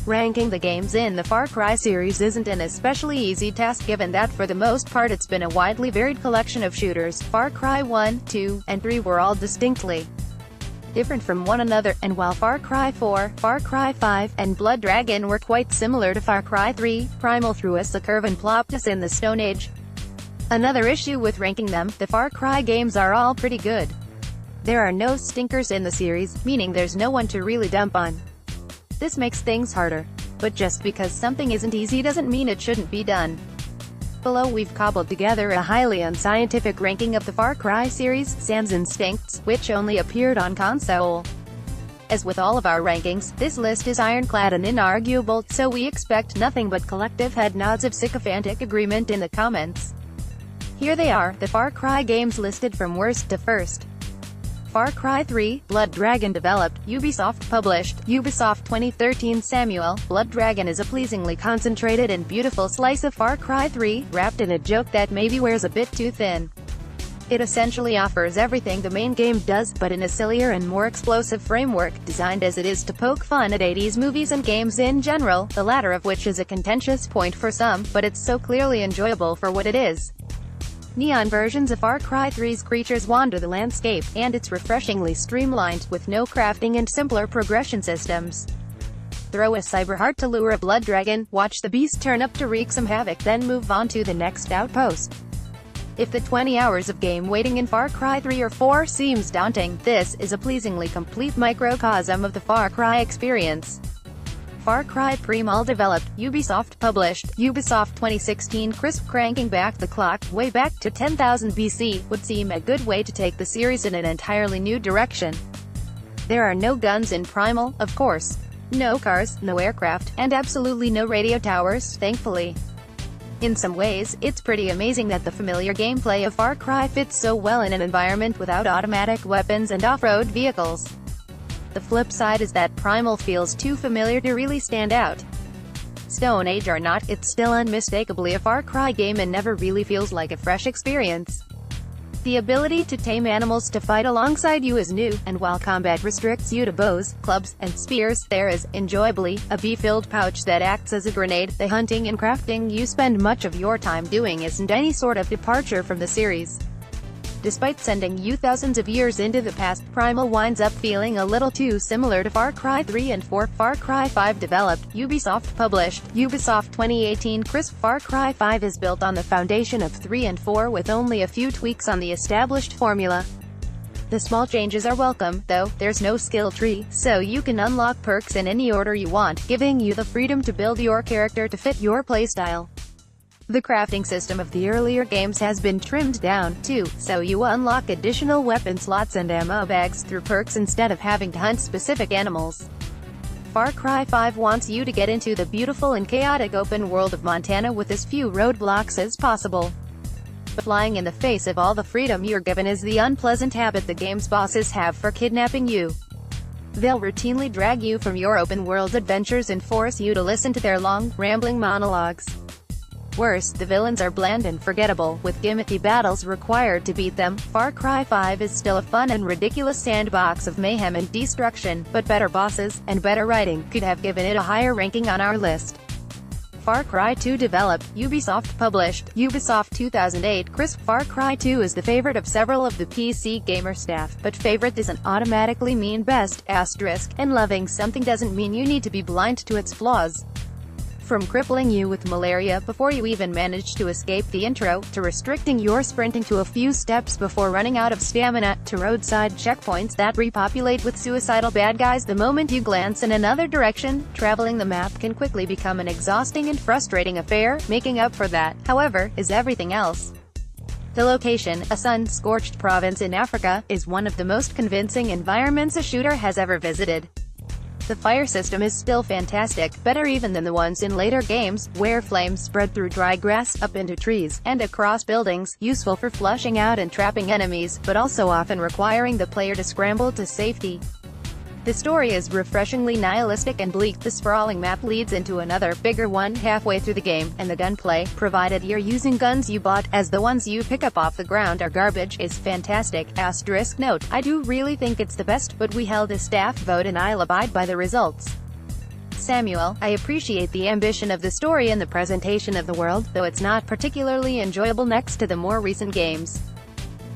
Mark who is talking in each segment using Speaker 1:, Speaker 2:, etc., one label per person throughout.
Speaker 1: Ranking the games in the Far Cry series isn't an especially easy task given that for the most part it's been a widely varied collection of shooters. Far Cry 1, 2, and 3 were all distinctly different from one another, and while Far Cry 4, Far Cry 5, and Blood Dragon were quite similar to Far Cry 3, Primal threw us a curve and plopped us in the Stone Age. Another issue with ranking them, the Far Cry games are all pretty good. There are no stinkers in the series, meaning there's no one to really dump on. This makes things harder. But just because something isn't easy doesn't mean it shouldn't be done. Below we've cobbled together a highly unscientific ranking of the Far Cry series, Sam's Instincts, which only appeared on console. As with all of our rankings, this list is ironclad and inarguable, so we expect nothing but collective head nods of sycophantic agreement in the comments. Here they are, the Far Cry games listed from worst to first. Far Cry 3, Blood Dragon developed, Ubisoft published, Ubisoft 2013. Samuel, Blood Dragon is a pleasingly concentrated and beautiful slice of Far Cry 3, wrapped in a joke that maybe wears a bit too thin. It essentially offers everything the main game does, but in a sillier and more explosive framework, designed as it is to poke fun at 80s movies and games in general, the latter of which is a contentious point for some, but it's so clearly enjoyable for what it is. Neon versions of Far Cry 3's creatures wander the landscape, and it's refreshingly streamlined, with no crafting and simpler progression systems. Throw a cyber heart to lure a blood dragon, watch the beast turn up to wreak some havoc, then move on to the next outpost. If the 20 hours of game waiting in Far Cry 3 or 4 seems daunting, this is a pleasingly complete microcosm of the Far Cry experience. Far Cry Primal developed, Ubisoft published, Ubisoft 2016. Crisp. Cranking back the clock, way back to 10,000 BC, would seem a good way to take the series in an entirely new direction. There are no guns in Primal, of course. No cars, no aircraft, and absolutely no radio towers, thankfully. In some ways, it's pretty amazing that the familiar gameplay of Far Cry fits so well in an environment without automatic weapons and off-road vehicles. The flip side is that Primal feels too familiar to really stand out. Stone Age or not, it's still unmistakably a Far Cry game and never really feels like a fresh experience. The ability to tame animals to fight alongside you is new, and while combat restricts you to bows, clubs, and spears, there is, enjoyably, a bee-filled pouch that acts as a grenade. The hunting and crafting you spend much of your time doing isn't any sort of departure from the series. Despite sending you thousands of years into the past, Primal winds up feeling a little too similar to Far Cry 3 and 4. Far Cry 5 developed, Ubisoft published, Ubisoft 2018. Crisp. Far Cry 5 is built on the foundation of 3 and 4 with only a few tweaks on the established formula. The small changes are welcome, though. There's no skill tree, so you can unlock perks in any order you want, giving you the freedom to build your character to fit your playstyle. The crafting system of the earlier games has been trimmed down, too, so you unlock additional weapon slots and ammo bags through perks instead of having to hunt specific animals. Far Cry 5 wants you to get into the beautiful and chaotic open world of Montana with as few roadblocks as possible. But flying in the face of all the freedom you're given is the unpleasant habit the game's bosses have for kidnapping you. They'll routinely drag you from your open-world adventures and force you to listen to their long, rambling monologues. Worse, the villains are bland and forgettable, with gimmicky battles required to beat them. Far Cry 5 is still a fun and ridiculous sandbox of mayhem and destruction, but better bosses, and better writing, could have given it a higher ranking on our list. Far Cry 2 developed, Ubisoft published, Ubisoft 2008. Crisp. Far Cry 2 is the favorite of several of the PC gamer staff, but favorite doesn't automatically mean best, and loving something doesn't mean you need to be blind to its flaws. From crippling you with malaria before you even manage to escape the intro, to restricting your sprinting to a few steps before running out of stamina, to roadside checkpoints that repopulate with suicidal bad guys the moment you glance in another direction, traveling the map can quickly become an exhausting and frustrating affair. Making up for that, however, is everything else. The location, a sun-scorched province in Africa, is one of the most convincing environments a shooter has ever visited. The fire system is still fantastic, better even than the ones in later games, where flames spread through dry grass, up into trees, and across buildings, useful for flushing out and trapping enemies, but also often requiring the player to scramble to safety. The story is refreshingly nihilistic and bleak. The sprawling map leads into another, bigger one halfway through the game, and the gunplay, provided you're using guns you bought, as the ones you pick up off the ground are garbage, is fantastic. Note, I do really think it's the best, but we held a staff vote and I'll abide by the results. Samuel, I appreciate the ambition of the story and the presentation of the world, though it's not particularly enjoyable next to the more recent games.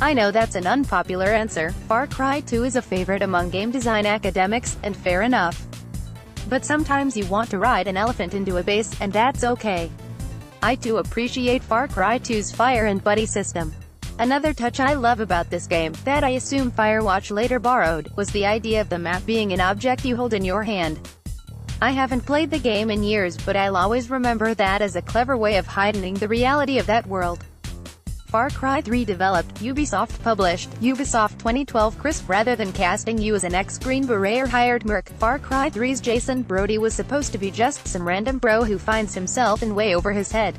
Speaker 1: I know that's an unpopular answer. Far Cry 2 is a favorite among game design academics, and fair enough. But sometimes you want to ride an elephant into a base, and that's okay. I too appreciate Far Cry 2's fire and buddy system. Another touch I love about this game, that I assume Firewatch later borrowed, was the idea of the map being an object you hold in your hand. I haven't played the game in years, but I'll always remember that as a clever way of heightening the reality of that world. Far Cry 3 developed, Ubisoft published, Ubisoft 2012 crisp. Rather than casting you as an ex-Green Beret or hired merc, Far Cry 3's Jason Brody was supposed to be just some random bro who finds himself in way over his head.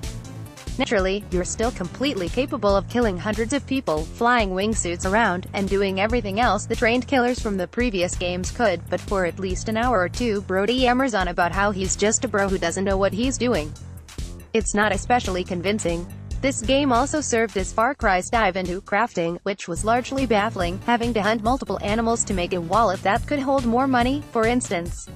Speaker 1: Naturally, you're still completely capable of killing hundreds of people, flying wingsuits around, and doing everything else the trained killers from the previous games could, but for at least an hour or two Brody yammers on about how he's just a bro who doesn't know what he's doing. It's not especially convincing. This game also served as Far Cry's dive into crafting, which was largely baffling, having to hunt multiple animals to make a wallet that could hold more money, for instance.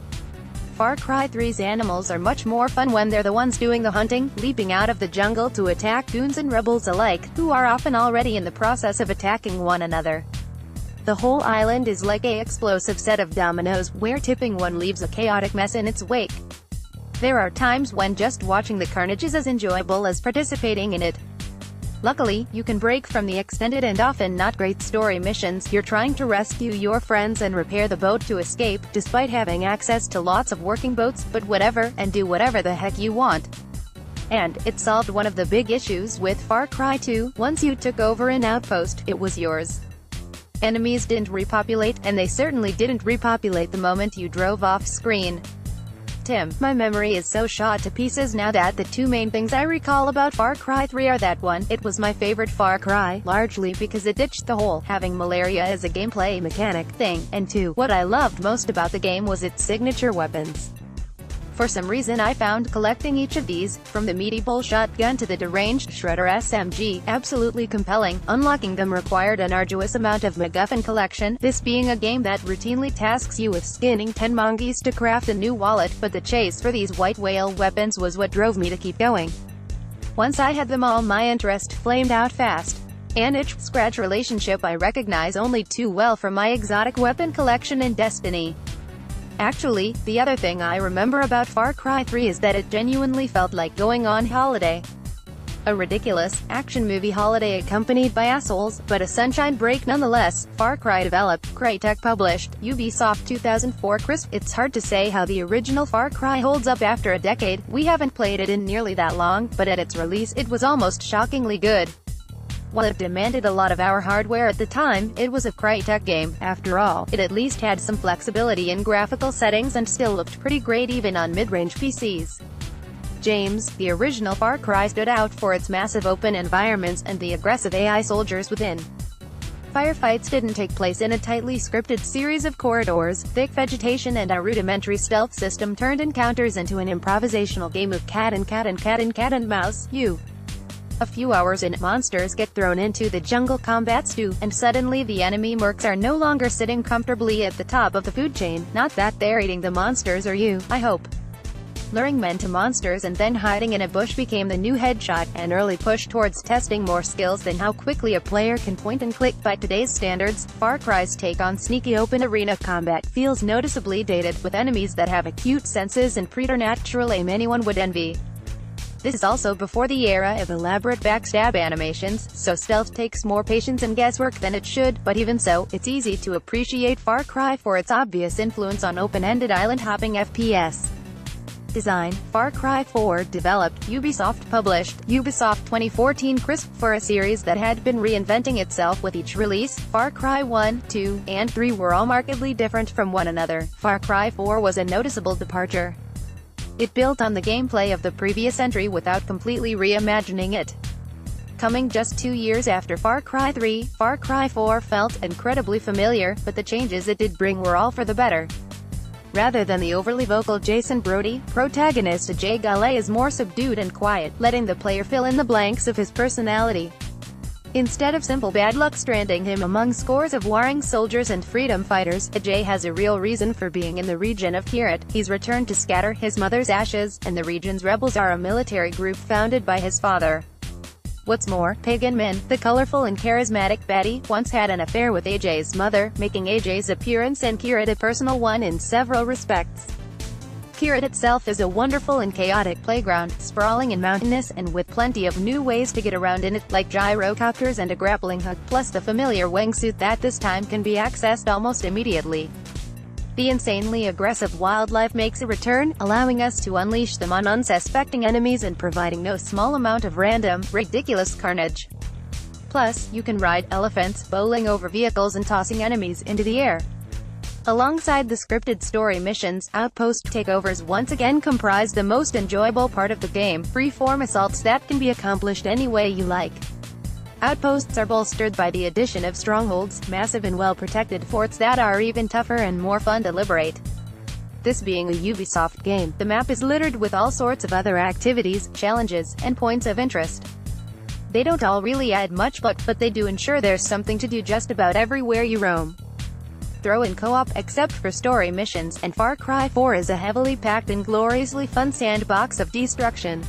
Speaker 1: Far Cry 3's animals are much more fun when they're the ones doing the hunting, leaping out of the jungle to attack goons and rebels alike, who are often already in the process of attacking one another. The whole island is like an explosive set of dominoes, where tipping one leaves a chaotic mess in its wake. There are times when just watching the carnage is as enjoyable as participating in it. Luckily, you can break from the extended and often not great story missions. You're trying to rescue your friends and repair the boat to escape, despite having access to lots of working boats, but whatever, and do whatever the heck you want. And it solved one of the big issues with Far Cry 2. Once you took over an outpost, it was yours. Enemies didn't repopulate, and they certainly didn't repopulate the moment you drove off screen. Tim, my memory is so shot to pieces now that the two main things I recall about Far Cry 3 are that 1, it was my favorite Far Cry, largely because it ditched the whole having malaria as a gameplay mechanic thing, and 2, what I loved most about the game was its signature weapons. For some reason I found collecting each of these, from the medieval shotgun to the deranged Shredder SMG, absolutely compelling. Unlocking them required an arduous amount of MacGuffin collection, this being a game that routinely tasks you with skinning 10 monkeys to craft a new wallet, but the chase for these white whale weapons was what drove me to keep going. Once I had them all, my interest flamed out fast. An itch-scratch relationship I recognize only too well from my exotic weapon collection in Destiny. Actually, the other thing I remember about Far Cry 3 is that it genuinely felt like going on holiday. A ridiculous, action movie holiday accompanied by assholes, but a sunshine break nonetheless. Far Cry developed, Crytek published, Ubisoft 2004 crisp. It's hard to say how the original Far Cry holds up after a decade. We haven't played it in nearly that long, but at its release it was almost shockingly good. While it demanded a lot of our hardware at the time, it was a Crytek game. After all, it at least had some flexibility in graphical settings and still looked pretty great even on mid-range PCs. James, the original Far Cry stood out for its massive open environments and the aggressive AI soldiers within. Firefights didn't take place in a tightly scripted series of corridors. Thick vegetation and a rudimentary stealth system turned encounters into an improvisational game of cat and mouse. A few hours in, monsters get thrown into the jungle combat stew, and suddenly the enemy mercs are no longer sitting comfortably at the top of the food chain. Not that they're eating the monsters or you, I hope. Luring men to monsters and then hiding in a bush became the new headshot, an early push towards testing more skills than how quickly a player can point and click. By today's standards, Far Cry's take on sneaky open arena combat feels noticeably dated, with enemies that have acute senses and preternatural aim anyone would envy. This is also before the era of elaborate backstab animations, so stealth takes more patience and guesswork than it should, but even so, it's easy to appreciate Far Cry for its obvious influence on open-ended island-hopping FPS. Design, Far Cry 4 developed, Ubisoft published, Ubisoft 2014 crisp. For a series that had been reinventing itself with each release, Far Cry 1, 2, and 3 were all markedly different from one another. Far Cry 4 was a noticeable departure. It built on the gameplay of the previous entry without completely reimagining it. Coming just 2 years after Far Cry 3, Far Cry 4 felt incredibly familiar, but the changes it did bring were all for the better. Rather than the overly vocal Jason Brody, protagonist Ajay Ghale is more subdued and quiet, letting the player fill in the blanks of his personality. Instead of simple bad luck stranding him among scores of warring soldiers and freedom fighters, Ajay has a real reason for being in the region of Kirat. He's returned to scatter his mother's ashes, and the region's rebels are a military group founded by his father. What's more, Pagan Min, the colorful and charismatic baddie, once had an affair with Ajay's mother, making Ajay's appearance in Kirat a personal one in several respects. Kirat itself is a wonderful and chaotic playground, sprawling and mountainous, and with plenty of new ways to get around in it, like gyrocopters and a grappling hook, plus the familiar wingsuit that this time can be accessed almost immediately. The insanely aggressive wildlife makes a return, allowing us to unleash them on unsuspecting enemies and providing no small amount of random, ridiculous carnage. Plus, you can ride elephants, bowling over vehicles and tossing enemies into the air. Alongside the scripted story missions, outpost takeovers once again comprise the most enjoyable part of the game, free-form assaults that can be accomplished any way you like. Outposts are bolstered by the addition of strongholds, massive and well-protected forts that are even tougher and more fun to liberate. This being a Ubisoft game, the map is littered with all sorts of other activities, challenges, and points of interest. They don't all really add much luck, but they do ensure there's something to do just about everywhere you roam. Throw in co-op, except for story missions, and Far Cry 4 is a heavily packed and gloriously fun sandbox of destruction.